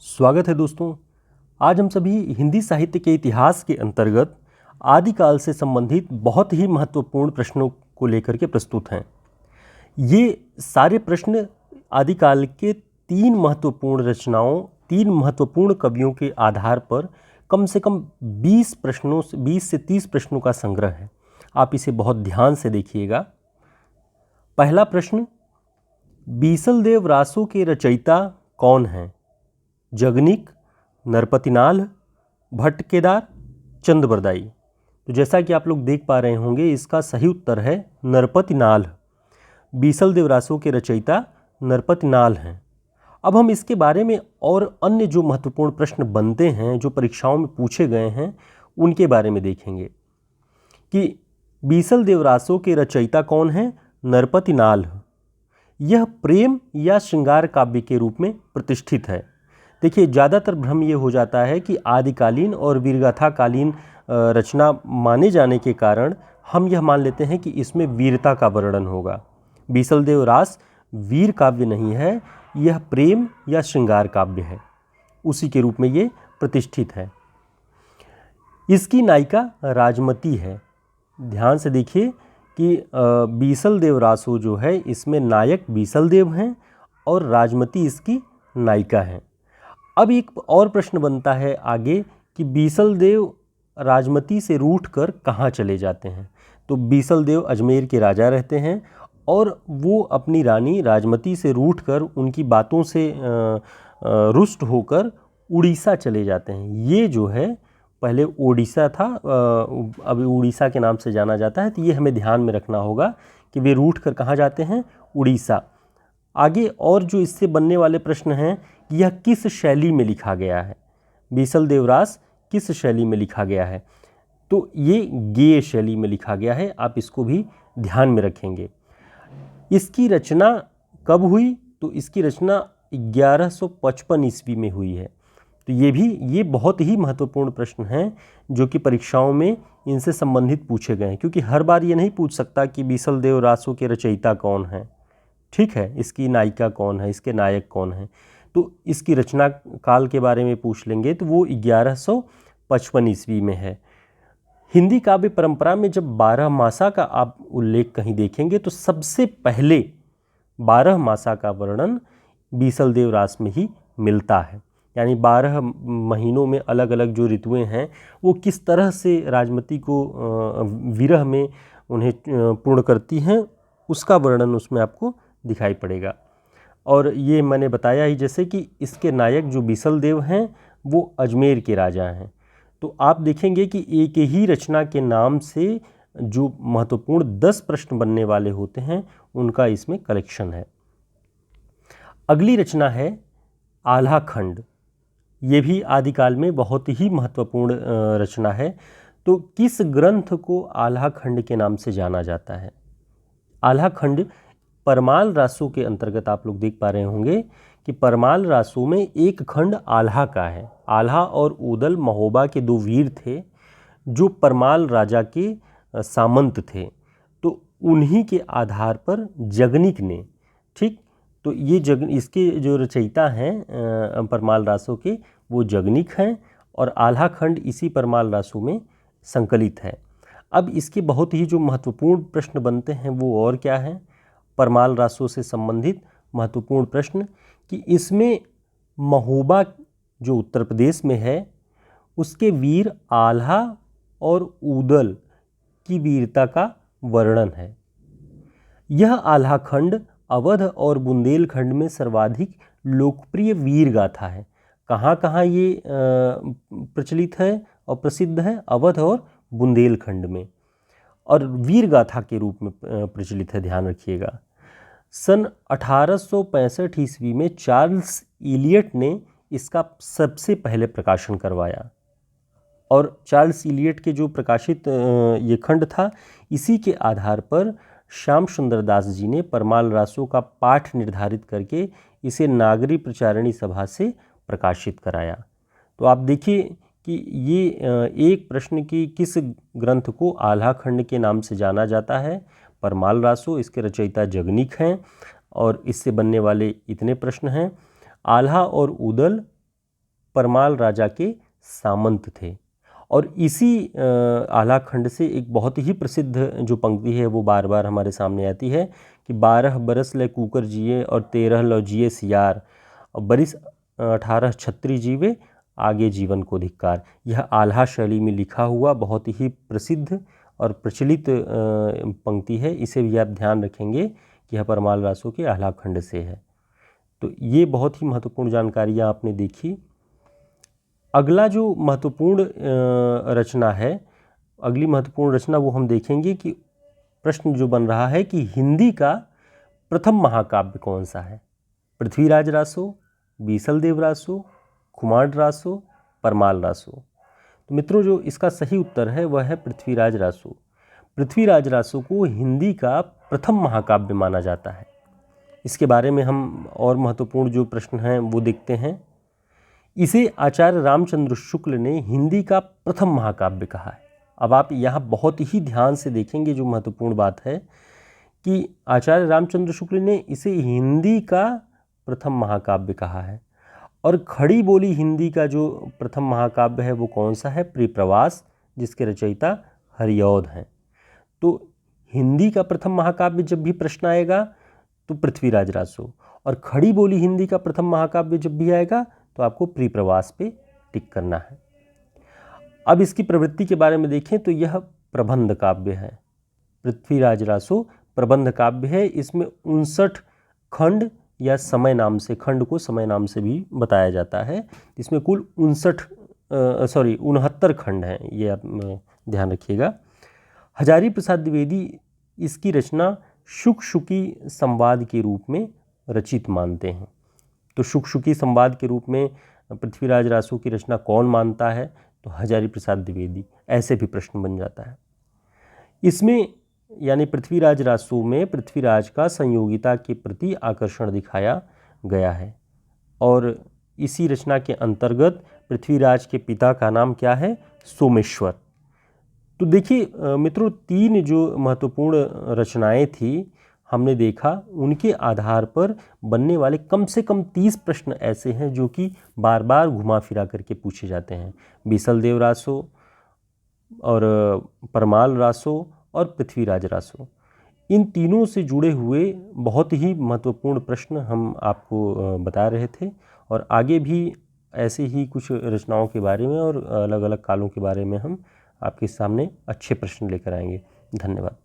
स्वागत है दोस्तों। आज हम सभी हिंदी साहित्य के इतिहास के अंतर्गत आदिकाल से संबंधित बहुत ही महत्वपूर्ण प्रश्नों को लेकर के प्रस्तुत हैं। ये सारे प्रश्न आदिकाल के तीन महत्वपूर्ण कवियों के आधार पर कम से कम 20 से 30 प्रश्नों का संग्रह है। आप इसे बहुत ध्यान से देखिएगा। पहला प्रश्न, बीसलदेव रासो के रचयिता कौन हैं? जगनिक, नरपतिनाल, भट्ट केदार, चंद्रबरदाई। तो जैसा कि आप लोग देख पा रहे होंगे, इसका सही उत्तर है नरपतिनाल। बीसलदेव रासो के रचयिता नरपतिनाल हैं। अब हम इसके बारे में और अन्य जो महत्वपूर्ण प्रश्न बनते हैं, जो परीक्षाओं में पूछे गए हैं, उनके बारे में देखेंगे कि बीसलदेव रासो के रचयिता कौन हैं? नरपतिनाल। यह प्रेम या श्रृंगार काव्य के रूप में प्रतिष्ठित है। देखिए, ज़्यादातर भ्रम ये हो जाता है कि आदिकालीन और वीरगाथाकालीन रचना माने जाने के कारण हम यह मान लेते हैं कि इसमें वीरता का वर्णन होगा। बीसलदेव रास वीर काव्य नहीं है, यह प्रेम या श्रृंगार काव्य है, उसी के रूप में ये प्रतिष्ठित है। इसकी नायिका राजमती है। ध्यान से देखिए कि बीसलदेव रासो जो है, इसमें नायक बीसलदेव हैं और राजमती इसकी नायिका हैं। अब एक और प्रश्न बनता है आगे कि बीसलदेव राजमती से रूठकर कहाँ चले जाते हैं? तो बीसलदेव अजमेर के राजा रहते हैं और वो अपनी रानी राजमती से रूठकर, उनकी बातों से रुष्ट होकर उड़ीसा चले जाते हैं। ये जो है पहले ओडिशा था, अभी उड़ीसा के नाम से जाना जाता है। तो ये हमें ध्यान में रखना होगा कि वे रूठकर कहाँ जाते हैं? उड़ीसा। आगे और जो इससे बनने वाले प्रश्न हैं कि यह किस शैली में लिखा गया है? बीसलदेव रास किस शैली में लिखा गया है? तो ये गेय शैली में लिखा गया है। आप इसको भी ध्यान में रखेंगे। इसकी रचना कब हुई? तो इसकी रचना 1155 ईस्वी में हुई है। तो ये बहुत ही महत्वपूर्ण प्रश्न हैं जो कि परीक्षाओं में इनसे संबंधित पूछे गए हैं, क्योंकि हर बार ये नहीं पूछ सकता कि बीसलदेव रासो के रचयिता कौन है, ठीक है, इसकी नायिका कौन है, इसके नायक कौन है। तो इसकी रचना काल के बारे में पूछ लेंगे तो वो 1155 ईस्वी में है। हिंदी काव्य परंपरा में जब 12 मासा का आप उल्लेख कहीं देखेंगे तो सबसे पहले 12 मासा का वर्णन बीसलदेव रास में ही मिलता है। यानी 12 महीनों में अलग अलग जो ऋतुएं हैं, वो किस तरह से राजमती को विरह में उन्हें पूर्ण करती हैं, उसका वर्णन उसमें आपको दिखाई पड़ेगा। और ये मैंने बताया ही जैसे कि इसके नायक जो बीसलदेव हैं वो अजमेर के राजा हैं। तो आप देखेंगे कि एक ही रचना के नाम से जो महत्वपूर्ण 10 प्रश्न बनने वाले होते हैं, उनका इसमें कलेक्शन है। अगली रचना है आल्हा खंड। ये भी आदिकाल में बहुत ही महत्वपूर्ण रचना है। तो किस ग्रंथ को आल्हा खंड के नाम से जाना जाता है? आल्हा खंड परमाल रासो के अंतर्गत आप लोग देख पा रहे होंगे कि परमाल रासो में एक खंड आल्हा का है। आल्हा और ऊदल महोबा के दो वीर थे जो परमाल राजा के सामंत थे। तो उन्हीं के आधार पर जगनिक ने, ठीक, तो ये इसके जो रचयिता हैं परमाल रासो के, वो जगनिक हैं और आल्हा खंड इसी परमाल रासो में संकलित है। अब इसके बहुत ही जो महत्वपूर्ण प्रश्न बनते हैं वो और क्या हैं? परमाल रासो से संबंधित महत्वपूर्ण प्रश्न कि इसमें महोबा जो उत्तर प्रदेश में है, उसके वीर आल्हा और ऊदल की वीरता का वर्णन है। यह आल्हा खंड अवध और बुंदेलखंड में सर्वाधिक लोकप्रिय वीर गाथा है। कहाँ कहाँ ये प्रचलित है और प्रसिद्ध है? अवध और बुंदेलखंड में, और वीर गाथा के रूप में प्रचलित है। ध्यान रखिएगा। सन 1865 ईस्वी में चार्ल्स इलियट ने इसका सबसे पहले प्रकाशन करवाया, और चार्ल्स इलियट के जो प्रकाशित ये खंड था, इसी के आधार पर श्याम सुंदर दास जी ने परमाल रासो का पाठ निर्धारित करके इसे नागरी प्रचारणी सभा से प्रकाशित कराया। तो आप देखिए कि ये एक प्रश्न की किस ग्रंथ को आल्हा खंड के नाम से जाना जाता है? परमाल रासो, इसके रचयिता जगनिक हैं और इससे बनने वाले इतने प्रश्न हैं। आल्हा और ऊदल परमाल राजा के सामंत थे। और इसी आल्हा खंड से एक बहुत ही प्रसिद्ध जो पंक्ति है वो बार बार हमारे सामने आती है कि 12 बरस ले कूकर जिए और 13 लो जिए सियार और बरिस 18 छत्री जीवे आगे जीवन को धिक्कार। यह आल्हा शैली में लिखा हुआ बहुत ही प्रसिद्ध और प्रचलित पंक्ति है। इसे भी आप ध्यान रखेंगे कि यह परमाल रासो के आल्हा खंड से है। तो ये बहुत ही महत्वपूर्ण जानकारियाँ आपने देखी। अगला जो महत्वपूर्ण रचना है, अगली महत्वपूर्ण रचना वो हम देखेंगे कि प्रश्न जो बन रहा है कि हिंदी का प्रथम महाकाव्य कौन सा है। पृथ्वीराज रासो, बीसल देव रासो, खुमार रासो, परमाल रासो। तो मित्रों जो इसका सही उत्तर है वह है पृथ्वीराज रासो। पृथ्वीराज रासो को हिंदी का प्रथम महाकाव्य माना जाता है। इसके बारे में हम और महत्वपूर्ण जो प्रश्न हैं वो देखते हैं। इसे आचार्य रामचंद्र शुक्ल ने हिंदी का प्रथम महाकाव्य कहा है। अब आप यहाँ बहुत ही ध्यान से देखेंगे, जो महत्वपूर्ण बात है कि आचार्य रामचंद्र शुक्ल ने इसे हिंदी का प्रथम महाकाव्य कहा है। और खड़ी बोली हिंदी का जो प्रथम महाकाव्य है वो कौन सा है? प्रियप्रवास, जिसके रचयिता हरिऔध हैं। तो हिंदी का प्रथम महाकाव्य जब भी प्रश्न आएगा तो पृथ्वीराज रासो, और खड़ी बोली हिंदी का प्रथम महाकाव्य जब भी आएगा तो आपको प्रियप्रवास पे टिक करना है। अब इसकी प्रवृत्ति के बारे में देखें तो यह प्रबंध काव्य है। पृथ्वीराज रासो प्रबंध काव्य है। इसमें 59 खंड या समय नाम से, खंड को समय नाम से भी बताया जाता है। इसमें कुल 69 खंड हैं, ये आप ध्यान रखिएगा। हजारी प्रसाद द्विवेदी इसकी रचना शुक-शुकी संवाद के रूप में रचित मानते हैं। तो शुक-शुकी संवाद के रूप में पृथ्वीराज रासो की रचना कौन मानता है? तो हजारी प्रसाद द्विवेदी। ऐसे भी प्रश्न बन जाता है। इसमें यानी पृथ्वीराज रासो में पृथ्वीराज का संयोगिता के प्रति आकर्षण दिखाया गया है। और इसी रचना के अंतर्गत पृथ्वीराज के पिता का नाम क्या है? सोमेश्वर। तो देखिए मित्रों, 3 जो महत्वपूर्ण रचनाएं थी हमने देखा, उनके आधार पर बनने वाले कम से कम 30 प्रश्न ऐसे हैं जो कि बार बार घुमा फिरा करके पूछे जाते हैं। बीसल देव रासो और परमाल रासो और पृथ्वीराज रासो, इन तीनों से जुड़े हुए बहुत ही महत्वपूर्ण प्रश्न हम आपको बता रहे थे। और आगे भी ऐसे ही कुछ रचनाओं के बारे में और अलग अलग कालों के बारे में हम आपके सामने अच्छे प्रश्न लेकर आएंगे। धन्यवाद।